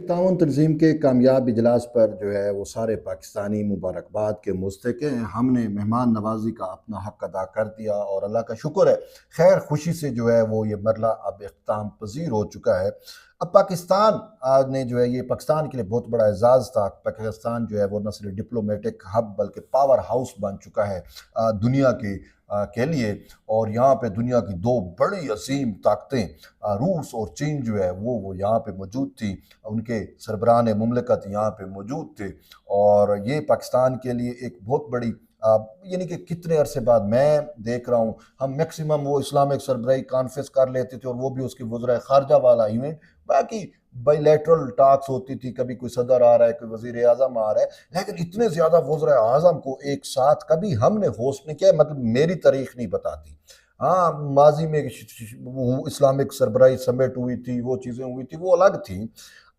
ताउन तंजीम के कामयाब इजलास पर जो है वो सारे पाकिस्तानी मुबारकबाद के मुस्तहिक हैं। हमने मेहमान नवाजी का अपना हक अदा कर दिया और अल्लाह का शुक्र है, खैर खुशी से जो है वो ये मरला अब इख्तिताम पजीर हो चुका है। अब पाकिस्तान आज ने जो है ये पाकिस्तान के लिए बहुत बड़ा एजाज़ था। पाकिस्तान जो है वो न सिर्फ डिप्लोमेटिक हब बल्कि पावर हाउस बन चुका है दुनिया की के लिए। और यहाँ पे दुनिया की दो बड़ी अजीम ताकतें रूस और चीन जो है वो यहाँ पे मौजूद थी। उनके सरबराह मुमलिकत यहाँ पे मौजूद थे और ये पाकिस्तान के लिए एक बहुत बड़ी यानी कि कितने अरसे बाद मैं देख रहा हूँ, हम मैक्सिमम वो इस्लामिक सरबराही कॉन्फ्रेंस कर लेते थे और वो भी उसके वज़राए ख़ारजा वाला इवेंट, बाकी बायलैटरल टॉक्स होती थी, कभी कोई सदर आ रहा है, कोई वज़ीर आज़म आ रहा है, लेकिन इतने ज़्यादा वज़राए आज़म को एक साथ कभी हमने होस्ट नहीं किया। मतलब मेरी तारीख नहीं बताती। हाँ, माजी में इस्लामिक सरबराही समिट हुई थी, वो चीज़ें हुई थी, वो अलग थी।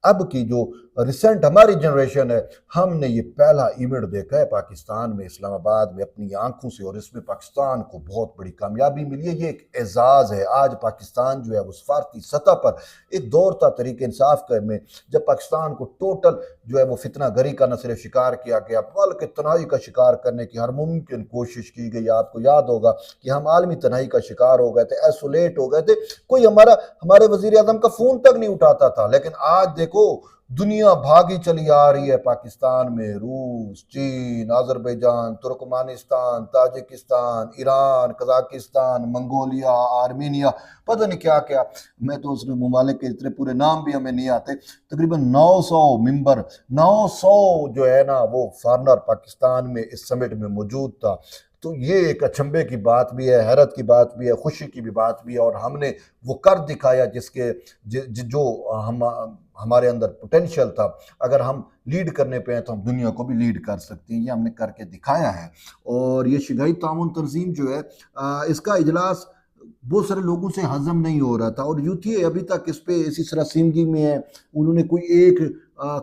अब की जो रिसेंट हमारी जनरेशन है, हमने ये पहला इवेंट देखा है पाकिस्तान में, इस्लामाबाद में अपनी आंखों से, और इसमें पाकिस्तान को बहुत बड़ी कामयाबी मिली है। ये एक एजाज़ है। आज पाकिस्तान जो है वो सफारती सतह पर एक दौर था तरीके इंसाफ में, जब पाकिस्तान को टोटल जो है वो फितना गरी का न सिर्फ शिकार किया गया बल्कि तनाई का शिकार करने की हर मुमकिन कोशिश की गई। आपको याद होगा कि हम आलमी तनाई का शिकार हो गए थे, आइसोलेट हो गए थे, कोई हमारे वजीर आजम का फोन तक नहीं उठाता था। लेकिन आज देखो दुनिया भागी चली आ रही है पाकिस्तान में। रूस, चीन, Azerbaijan, Turkmenistan, Tajikistan, Iran, Kazakhstan, Mongolia, Armenia, पता नहीं क्या क्या, मैं तो उसमें ममालिक के इतने पूरे नाम भी हमें नहीं आते। तकरीबन 900 मेंबर, 900 जो है ना वो फॉरनर पाकिस्तान में इस समिट में मौजूद था। तो ये एक अचंभे की बात भी है, हैरत की बात भी है, खुशी की भी बात भी है। और हमने वो कर दिखाया जिसके जो हमारे अंदर पोटेंशियल था। अगर हम लीड करने पे हैं तो हम दुनिया को भी लीड कर सकते हैं, ये हमने करके दिखाया है। और ये शंघाई ताउन तंजीम जो है इसका इजलास बहुत सारे लोगों से हजम नहीं हो रहा था और यूथी अभी तक इस पे इसी सरासिमगी में है। उन्होंने कोई एक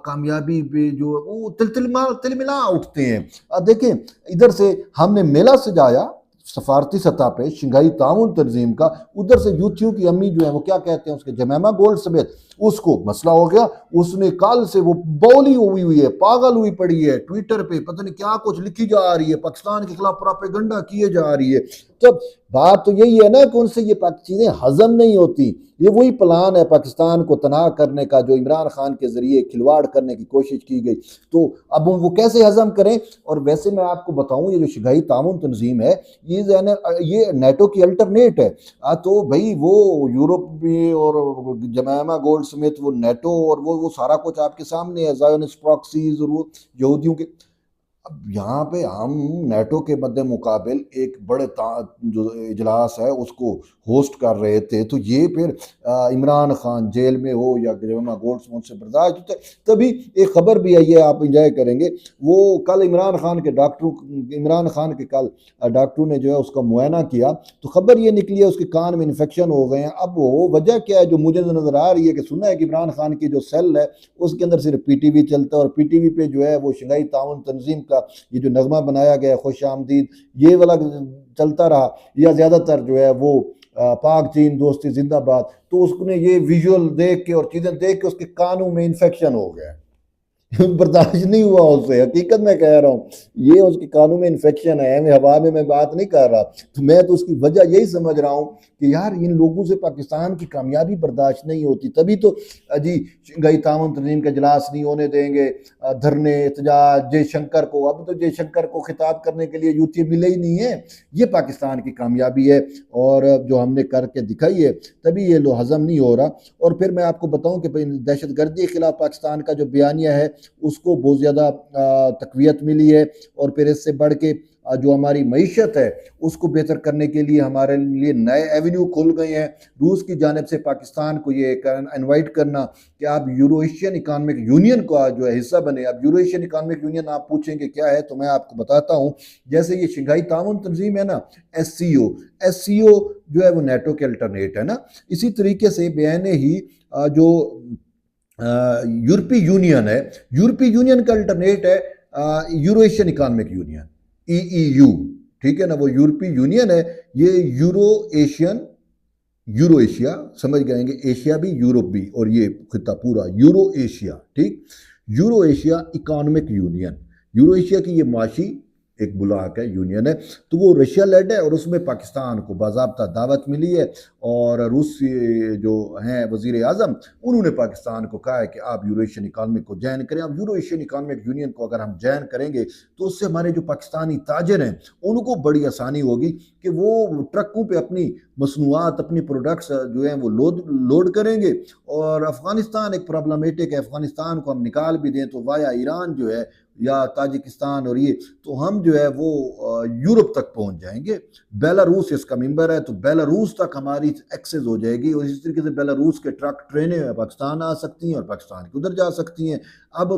कामयाबी पे जो वो तिलमिला उठते हैं। देखें, इधर से हमने मेला सजाया सफारती सतह पे शंघाई ताउन तंजीम का, उधर से यूथियों की अम्मी जो है वो क्या कहते हैं उसके जमैमा गोल्ड समेत उसको मसला हो गया। उसने कल से वो बौली हुई है, पागल हुई पड़ी है, ट्विटर पे पता नहीं क्या कुछ लिखी जा रही है, पाकिस्तान के खिलाफ प्रोपेगेंडा किए जा रही है। जब बात तो यही है ना कि उनसे ये चीजें हजम नहीं होती। ये वही प्लान है पाकिस्तान को तनाह करने का जो इमरान खान के जरिए खिलवाड़ करने की कोशिश की गई। तो अब वो कैसे हजम करें। और वैसे मैं आपको बताऊं, ये जो शंघाई ताउन तंजीम है ये नेटो की अल्टरनेट है। तो भाई वो यूरोप में और जमैमा गोल्ड समेत वो नेटो और वो सारा कुछ आपके सामने है, ज़ायोनिस्ट प्रॉक्सीज और वो यहूदियों के। अब यहाँ पे हम नेटो के मद्दे मुकाबिल एक बड़े जो इजलास है उसको होस्ट कर रहे थे। तो ये फिर इमरान खान जेल में हो या जमैमा गोल्ड्स में उनसे बर्दाश्त होता है। तभी एक खबर भी आई है, आप इंजॉय करेंगे। वो कल इमरान खान के कल डॉक्टरों ने जो है उसका मुआयना किया तो खबर ये निकली है उसके कान में इन्फेक्शन हो गए हैं। अब वो वजह क्या है जो मुझे नजर आ रही है कि सुना है कि इमरान खान की जो सेल है उसके अंदर सिर्फ पीटीवी चलता है और पीटीवी पे जो है वो शंघाई ताउन तंजीम ये जो नगमा बनाया गया खुश आमदीद ये वाला चलता रहा, या ज्यादातर जो है वो पाक चीन दोस्ती जिंदाबाद। तो उसने ये विजुअल देख के और चीजें देख के उसके कानों में इन्फेक्शन हो गया बर्दाश्त नहीं हुआ उससे, हकीकत में कह रहा हूँ, ये उसके कानों में इन्फेक्शन है। मैं हवा में मैं बात नहीं कर रहा। तो मैं तो उसकी वजह यही समझ रहा हूँ कि यार इन लोगों से पाकिस्तान की कामयाबी बर्दाश्त नहीं होती। तभी तो जी शंघाई ताउन तंजीम का इजलास नहीं होने देंगे, धरने एहतजाज, जयशंकर को, अब तो जयशंकर को खिताब करने के लिए यूथी मिले ही नहीं है। ये पाकिस्तान की कामयाबी है और जो हमने करके दिखाई है, तभी ये लो हजम नहीं हो रहा। और फिर मैं आपको बताऊं कि दहशत गर्दी के खिलाफ पाकिस्तान का जो बयानिया है उसको बहुत ज़्यादा तकवीत मिली है। और फिर इससे बढ़ के जो हमारी मईशत है उसको बेहतर करने के लिए हमारे लिए नए एवेन्यू खुल गए हैं। रूस की जानिब से पाकिस्तान को ये इनवाइट करना कि आप यूरो एशियन इकॉनमिक यूनियन का जो है हिस्सा बने। अब यूरो एशियन इकॉनमिक यूनियन आप पूछेंगे क्या है, तो मैं आपको बताता हूँ। जैसे ये शंघाई ताउन तंजीम है ना, एससीओ जो है वो नेटो के अल्टरनेट है ना, इसी तरीके से बयान ही जो यूरोपीय यूनियन है, यूरोपीय यूनियन का अल्टरनेट है यूरो एशियन इकॉनमिक यूनियन, ईईयू। ठीक है ना, वो यूरोपीय यूनियन है, ये यूरो एशियन यूरो एशिया, समझ गएंगे, एशिया भी यूरोप भी, और ये खिता पूरा यूरो एशिया, ठीक। Euro Asia economic union, euro Asia की ये माशी एक बुलाक है, यूनियन है। तो वो रशिया लेड है और उसमें पाकिस्तान को बाज़ाब्ता दावत मिली है। और रूस जो हैं वज़ीर आज़म, उन्होंने पाकिस्तान को कहा है कि आप यूरो एशियन इकानमिक को ज्वाइन करें। अब यूरो एशियन इकानमिक यूनियन को अगर हम ज्वाइन करेंगे तो उससे हमारे जो पाकिस्तानी ताजर हैं उनको बड़ी आसानी होगी कि वो ट्रकों पे अपनी मसनूआत, अपनी प्रोडक्ट्स जो हैं वो लोड करेंगे। और अफ़गानिस्तान एक प्रॉब्लमेटिक है, अफ़गानिस्तान को हम निकाल भी दें तो वाया ईरान जो है या ताजिकिस्तान और ये, तो हम जो है वो यूरोप तक पहुंच जाएंगे। बेलारूस इसका मेंबर है, तो बेलारूस तक हमारी एक्सेस हो जाएगी। और इसी तरीके से बेलारूस के ट्रक ट्रेनें पाकिस्तान आ सकती हैं और पाकिस्तान की उधर जा सकती हैं। अब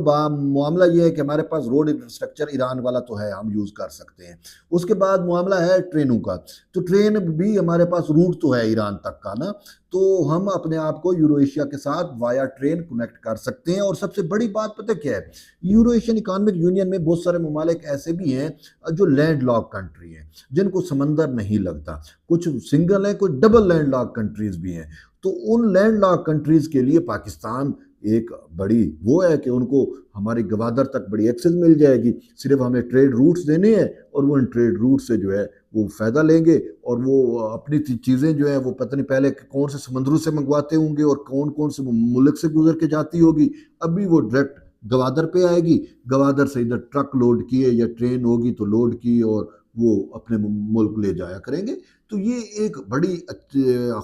मामला ये है कि हमारे पास रोड इंफ्रास्ट्रक्चर ईरान वाला तो है, हम यूज़ कर सकते हैं। उसके बाद मामला है ट्रेनों का, तो ट्रेन भी हमारे पास रूट तो है ईरान तक का ना, तो हम अपने आप को यूरो एशिया के साथ वाया ट्रेन कनेक्ट कर सकते हैं। और सबसे बड़ी बात पता क्या है, यूरो एशियन इकोनॉमिक यूनियन में बहुत सारे ममालिक ऐसे भी हैं जो लैंड लॉक कंट्री हैं, जिनको समंदर नहीं लगता। कुछ सिंगल है, कुछ डबल लैंड लॉक कंट्रीज भी हैं। तो उन लैंड लॉक कंट्रीज के लिए पाकिस्तान एक बड़ी वो है कि उनको हमारी गवादर तक बड़ी एक्सेस मिल जाएगी। सिर्फ हमें ट्रेड रूट्स देने हैं और वो इन ट्रेड रूट से जो है वो फ़ायदा लेंगे। और वो अपनी चीज़ें जो है वो पता नहीं पहले कौन से समंदरों से मंगवाते होंगे और कौन कौन से मुल्क से गुजर के जाती होगी, अभी वो डायरेक्ट गवादर पे आएगी। गवादर से इधर ट्रक लोड किए या ट्रेन होगी तो लोड की और वो अपने मुल्क ले जाया करेंगे। तो ये एक बड़ी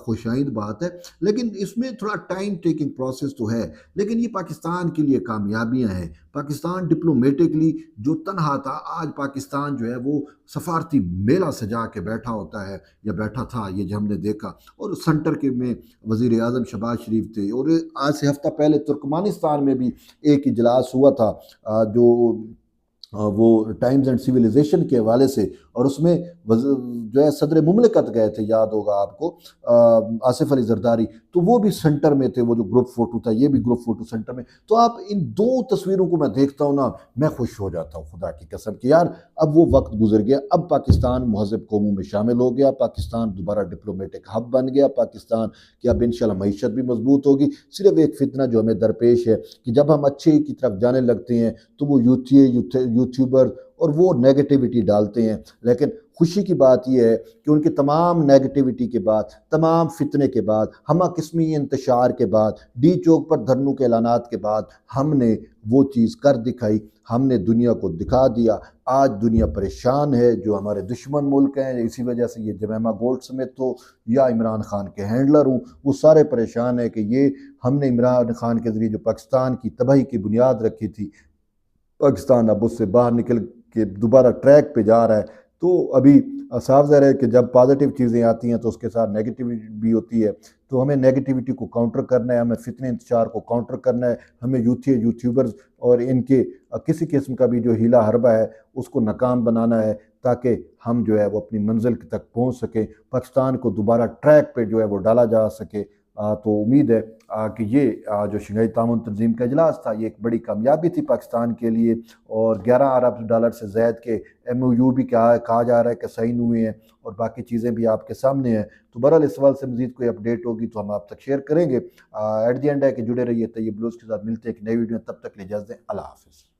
खुशाइंद बात है, लेकिन इसमें थोड़ा टाइम टेकिंग प्रोसेस तो है, लेकिन ये पाकिस्तान के लिए कामयाबियां हैं। पाकिस्तान डिप्लोमेटिकली जो तनहा था, आज पाकिस्तान जो है वो सफारती मेला सजा के बैठा होता है या बैठा था, ये जो हमने देखा। और सेंटर के में वज़ीर आज़म शहबाज शरीफ थे, और आज से हफ्ता पहले तुर्कमानिस्तान में भी एक इजलास हुआ था जो वो टाइम्स एंड सिविलाइजेशन के हवाले से, और उसमें जो है सदर मुमलिकत गए थे, याद होगा आपको, आसिफ अली जरदारी, तो वो भी सेंटर में थे। वो जो ग्रुप फोटो था, ये भी ग्रुप फोटो सेंटर में। तो आप इन दो तस्वीरों को मैं देखता हूँ ना, मैं खुश हो जाता हूँ खुदा की कसम कि यार अब वो वक्त गुजर गया। अब पाकिस्तान महज़ब कौमों में शामिल हो गया, पाकिस्तान दोबारा डिप्लोमेटिक हब बन गया, पाकिस्तान की अब इंशाल्लाह मईशत भी मजबूत होगी। सिर्फ एक फितना जो हमें दरपेश है कि जब हम अच्छे की तरफ जाने लगते हैं तो वो यूट्यूबर और वो नेगेटिविटी डालते हैं। लेकिन खुशी की बात यह है कि उनकी तमाम नेगेटिविटी के बाद, तमाम फितने के बाद, हमा किस्मी इंतशार के बाद, डी चौक पर धरनों के ऐलानात के बाद हमने वो चीज़ कर दिखाई, हमने दुनिया को दिखा दिया। आज दुनिया परेशान है, जो हमारे दुश्मन मुल्क हैं, इसी वजह से ये जमैमा गोल्ड समेत हो या इमरान खान के हैंडलर हूँ, वो सारे परेशान है कि ये हमने इमरान खान के ज़रिए जो पाकिस्तान की तबाही की बुनियाद रखी थी, पाकिस्तान अब उससे बाहर निकल के दोबारा ट्रैक पे जा रहा है। तो अभी साफ ज़ाहिर है कि जब पॉजिटिव चीज़ें आती हैं तो उसके साथ नेगेटिविटी भी होती है। तो हमें नेगेटिविटी को काउंटर करना है, हमें फितने इंतशार को काउंटर करना है, हमें यूट्यूबर्स और इनके किसी किस्म का भी जो हीला हरबा है उसको नाकाम बनाना है, ताकि हम जो है वो अपनी मंजिल तक पहुँच सकें, पाकिस्तान को दोबारा ट्रैक पर जो है वो डाला जा सके। तो उम्मीद है कि ये जो शंघाई ताउन तंजीम का इजलास था, ये एक बड़ी कामयाबी थी पाकिस्तान के लिए। और 11 अरब डॉलर से ज़ायद के MOU भी कहा जा रहा है कि साइन हुए हैं, और बाकी चीज़ें भी आपके सामने हैं। तो बहरहाल इस सवाल से मज़ीद कोई अपडेट होगी तो हम आप तक शेयर करेंगे। एट द एंड है कि जुड़े रहिए तैयब ब्लूज़ के साथ। मिलते हैं एक नई वीडियो, तब तक ले इजाज़त दें, अल्लाह हाफ़िज़।